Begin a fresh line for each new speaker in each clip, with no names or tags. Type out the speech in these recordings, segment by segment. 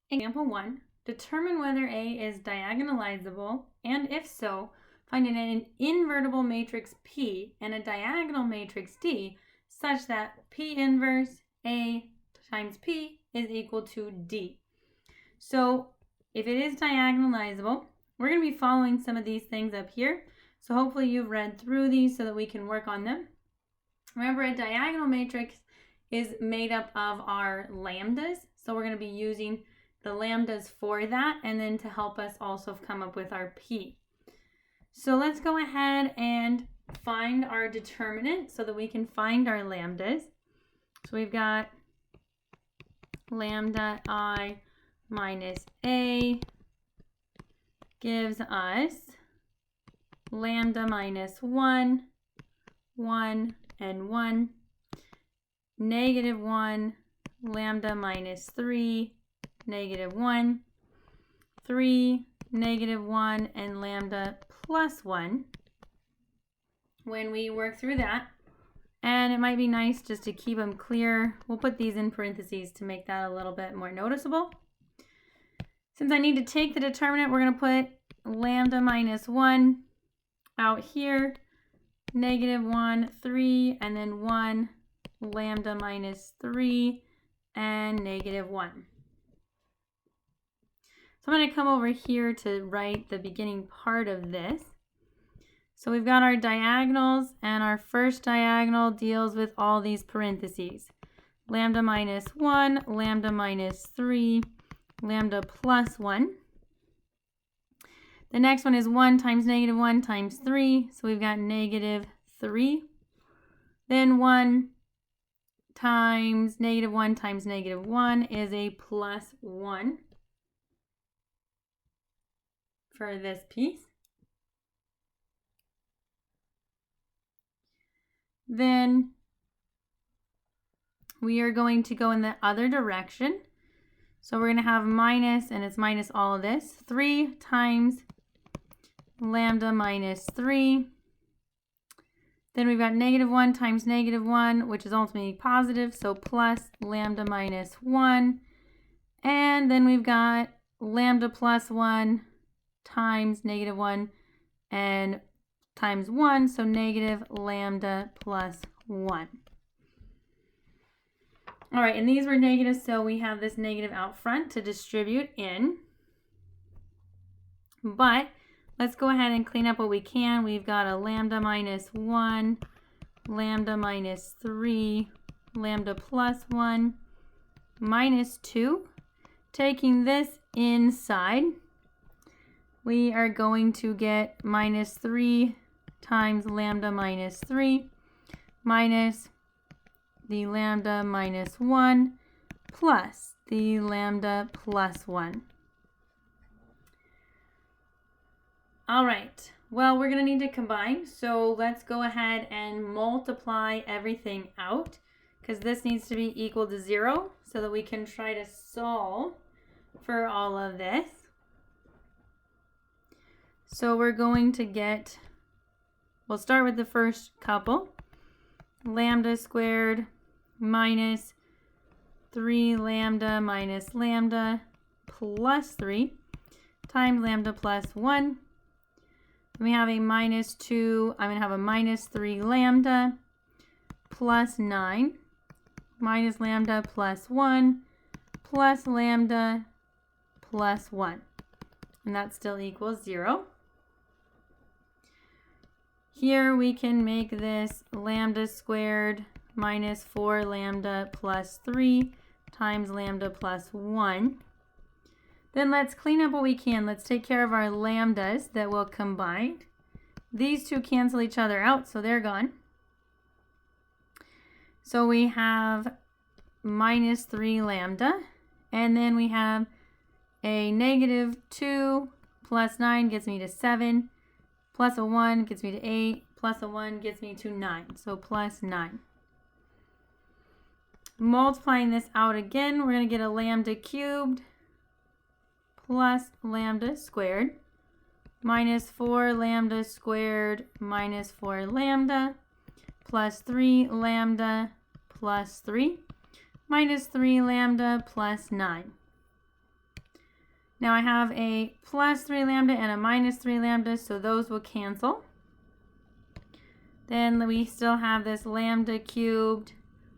Example 1. Determine whether A is diagonalizable, and if so, find an invertible matrix P and a diagonal matrix D such that P inverse A times P is equal to D. So if it is diagonalizable, we're going to be following some of these things up here. So hopefully you've read through these so that we can work on them. Remember, a diagonal matrix is made up of our lambdas. So we're going to be using the lambdas for that, and then to help us also come up with our P. So let's go ahead and find our determinant so that we can find our lambdas. So we've got lambda I minus A gives us lambda minus 1, 1, and 1, negative 1, lambda minus 3, negative 1, 3, negative 1, and lambda plus 1 when we work through that. And it might be nice just to keep them clear. We'll put these in parentheses to make that a little bit more noticeable. Since I need to take the determinant, we're going to put lambda minus 1 out here, negative 1, 3, and then 1, lambda minus 3, and negative 1. So I'm going to come over here to write the beginning part of this. So we've got our diagonals, and our first diagonal deals with all these parentheses. Lambda minus 1, lambda minus 3, lambda plus 1. The next one is 1 times negative 1 times 3, so we've got negative 3. Then 1 times negative 1 times negative 1 is a plus 1 for this piece. Then we are going to go in the other direction. So we're going to have minus, and it's minus all of this, 3 times lambda minus 3. Then we've got negative 1 times negative 1, which is ultimately positive, so plus lambda minus 1. And then we've got lambda plus 1 times negative 1 and times 1, so negative lambda plus 1. All right, and these were negative, so we have this negative out front to distribute in. But let's go ahead and clean up what we can. We've got a lambda minus 1, lambda minus 3, lambda plus 1, minus 2. Taking this inside, we are going to get minus 3 times lambda minus 3 minus the lambda minus 1 plus the lambda plus 1. All right, well, we're going to need to combine, so let's go ahead and multiply everything out, because this needs to be equal to 0 so that we can try to solve for all of this. So we're going to get, we'll start with the first couple. Lambda squared minus 3 lambda minus lambda plus 3 times lambda plus 1. We have a minus 2, I'm going to have a minus 3 lambda plus 9 minus lambda plus 1 plus lambda plus 1. And that still equals 0. Here we can make this lambda squared minus 4 lambda plus 3 times lambda plus 1. Then let's clean up what we can. Let's take care of our lambdas that will combine. These two cancel each other out, so they're gone. So we have minus 3 lambda, and then we have a negative 2 plus 9 gets me to 7, plus a 1 gets me to 8, plus a 1 gets me to 9, so plus 9. Multiplying this out again, we're going to get a lambda cubed plus lambda squared minus 4 lambda squared minus 4 lambda plus 3 lambda plus 3 minus 3 lambda plus 9. Now I have a plus 3 lambda and a minus 3 lambda, so those will cancel. Then we still have this lambda cubed.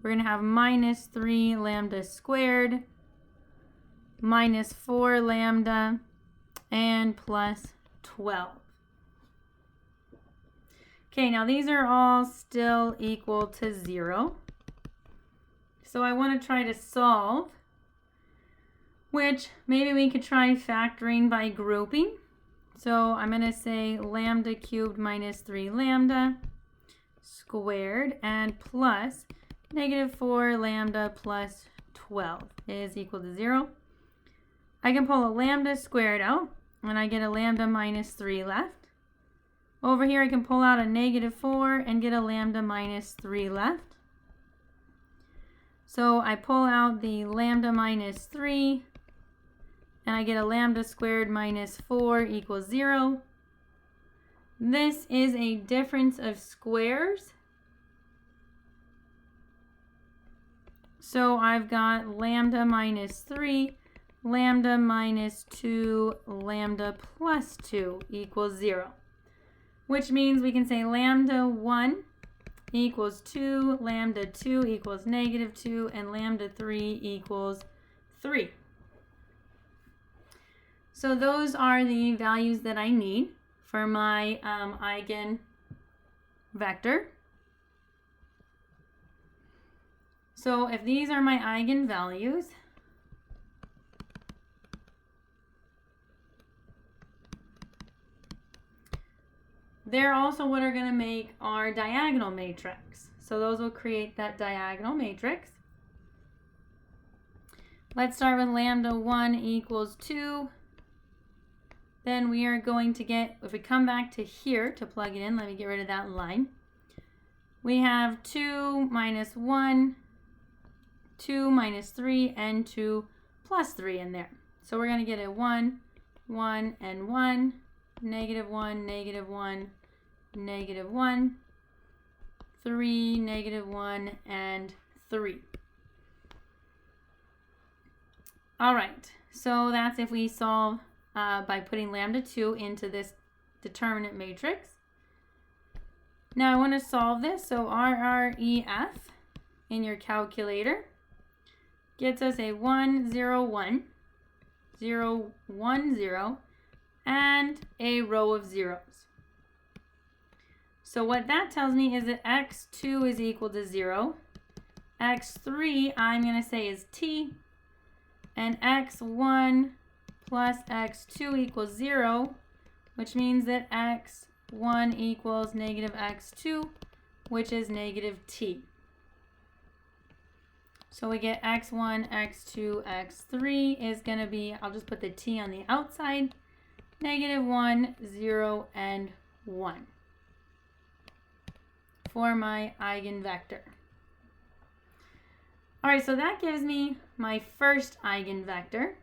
We're going to have minus 3 lambda squared, minus 4 lambda, and plus 12. Okay, now these are all still equal to 0. So I want to try to solve, which maybe we could try factoring by grouping. So I'm going to say lambda cubed minus 3 lambda squared and plus negative 4 lambda plus 12 is equal to 0. I can pull a lambda squared out and I get a lambda minus 3 left. Over here I can pull out a negative 4 and get a lambda minus 3 left. So I pull out the lambda minus 3 and I get a lambda squared minus 4 equals 0. This is a difference of squares. So I've got lambda minus 3, lambda minus 2, lambda plus 2 equals 0. Which means we can say lambda 1 equals 2, lambda 2 equals negative 2, and lambda 3 equals 3. So those are the values that I need for my eigenvector. So if these are my eigenvalues, they're also what are going to make our diagonal matrix. So those will create that diagonal matrix. Let's start with lambda 1 equals 2. Then we are going to get, if we come back to here to plug it in, let me get rid of that line. We have 2 minus 1, 2 minus 3, and 2 plus 3 in there. So we're going to get a 1, 1, and 1, negative 1, negative 1, negative 1, 3, negative 1, and 3. All right, so that's if we solve by putting lambda 2 into this determinant matrix. Now I want to solve this, so RREF in your calculator gets us a 1, 0, 1, 0, 1, 0, and a row of zeros. So what that tells me is that x2 is equal to 0, x3 I'm going to say is t, and x1 plus x2 equals 0, which means that x1 equals negative x2, which is negative t. So we get x1, x2, x3 is going to be, I'll just put the t on the outside, negative 1, 0, and 1 for my eigenvector. All right, so that gives me my first eigenvector.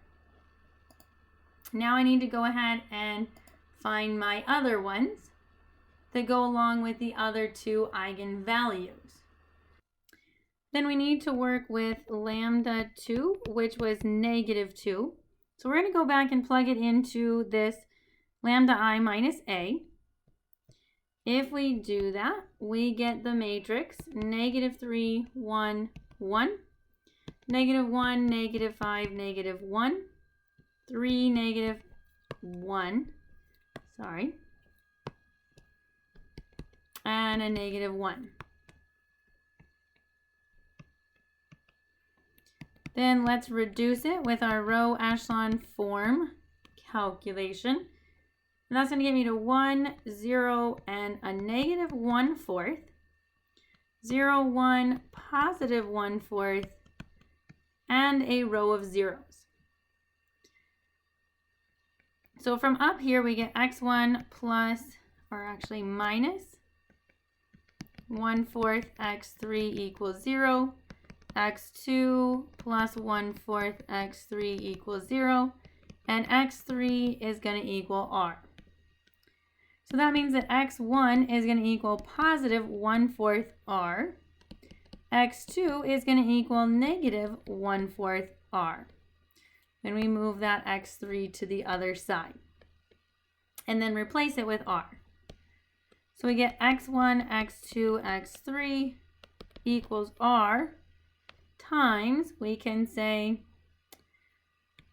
Now I need to go ahead and find my other ones that go along with the other two eigenvalues. Then we need to work with lambda 2, which was negative 2. So we're going to go back and plug it into this lambda I minus a. If we do that, we get the matrix negative 3, 1, 1, negative 1, negative 5, negative 1, 3, negative 1, and a negative 1. Then let's reduce it with our row echelon form calculation. And that's going to get me to 1, 0, and a negative 1/4, 0, 1, positive 1/4, and a row of zeros. So from up here, we get x1 plus, or actually minus 1/4 x3 equals 0, x2 plus 1/4 x3 equals 0, and x3 is going to equal r. So that means that x1 is going to equal positive 1/4 r, x2 is going to equal negative 1/4 r. when we move that x3 to the other side. And then replace it with r. So we get x1, x2, x3 equals r times, we can say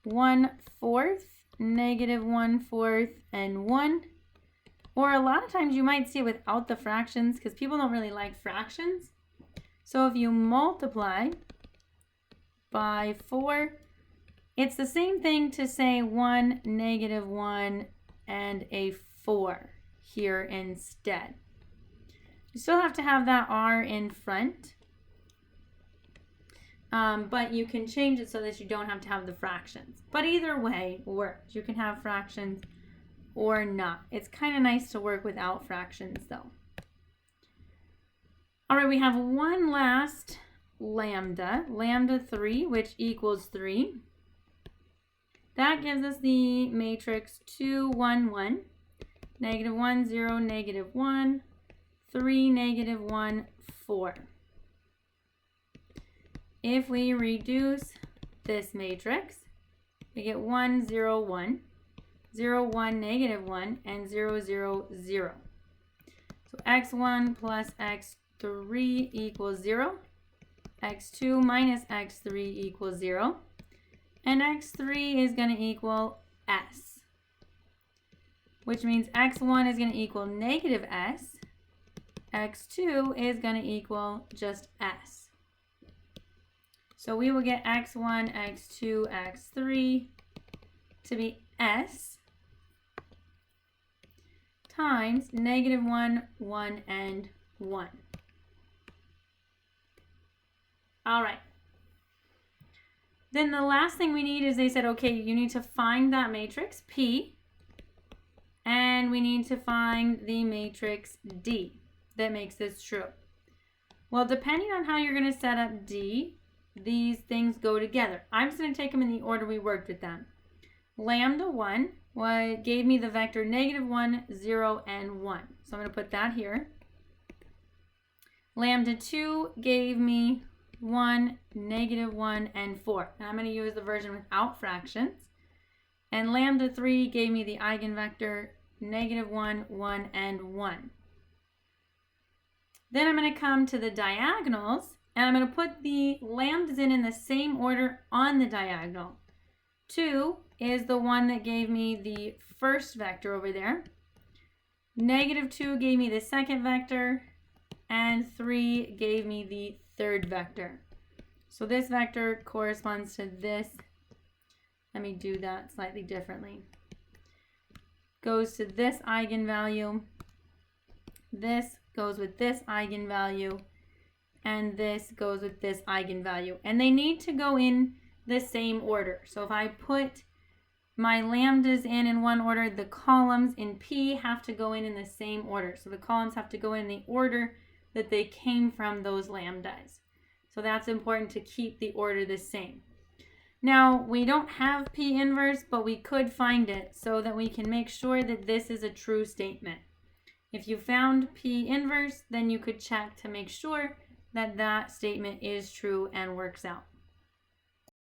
1/4, -1/4, and 1. Or a lot of times you might see it without the fractions because people don't really like fractions. So if you multiply by 4, it's the same thing to say 1, -1, and a 4 here instead. You still have to have that r in front, but you can change it so that you don't have to have the fractions. But either way works. You can have fractions or not. It's kind of nice to work without fractions though. All right, we have one last lambda, lambda 3, which equals 3. That gives us the matrix 2, 1, 1, -1, 0, -1, 3, -1, 4. If we reduce this matrix, we get 1, 0, 1, 0, 1, -1, and 0, 0, 0. So x1 plus x3 equals 0. x2 minus x3 equals 0. And x3 is going to equal s, which means x1 is going to equal -s. x2 is going to equal just s. So we will get x1, x2, x3 to be s times -1, 1, and 1. All right. Then the last thing we need is they said, okay, you need to find that matrix P, and we need to find the matrix D that makes this true. Well, depending on how you're going to set up D, these things go together. I'm just going to take them in the order we worked with them. Lambda 1 gave me the vector -1, 0, and 1. So I'm going to put that here. Lambda 2 gave me 1, -1, and 4. And I'm going to use the version without fractions. And lambda 3 gave me the eigenvector -1, 1, and 1. Then I'm going to come to the diagonals, and I'm going to put the lambdas in the same order on the diagonal. 2 is the one that gave me the first vector over there. -2 gave me the second vector, and 3 gave me the third vector. So this vector corresponds to this. Let me do that slightly differently. Goes to this eigenvalue. This goes with this eigenvalue. And this goes with this eigenvalue. And they need to go in the same order. So if I put my lambdas in one order, the columns in P have to go in the same order. So the columns have to go in the order that they came from those lambdas. So that's important to keep the order the same. Now, we don't have P inverse, but we could find it so that we can make sure that this is a true statement. If you found P inverse, then you could check to make sure that that statement is true and works out.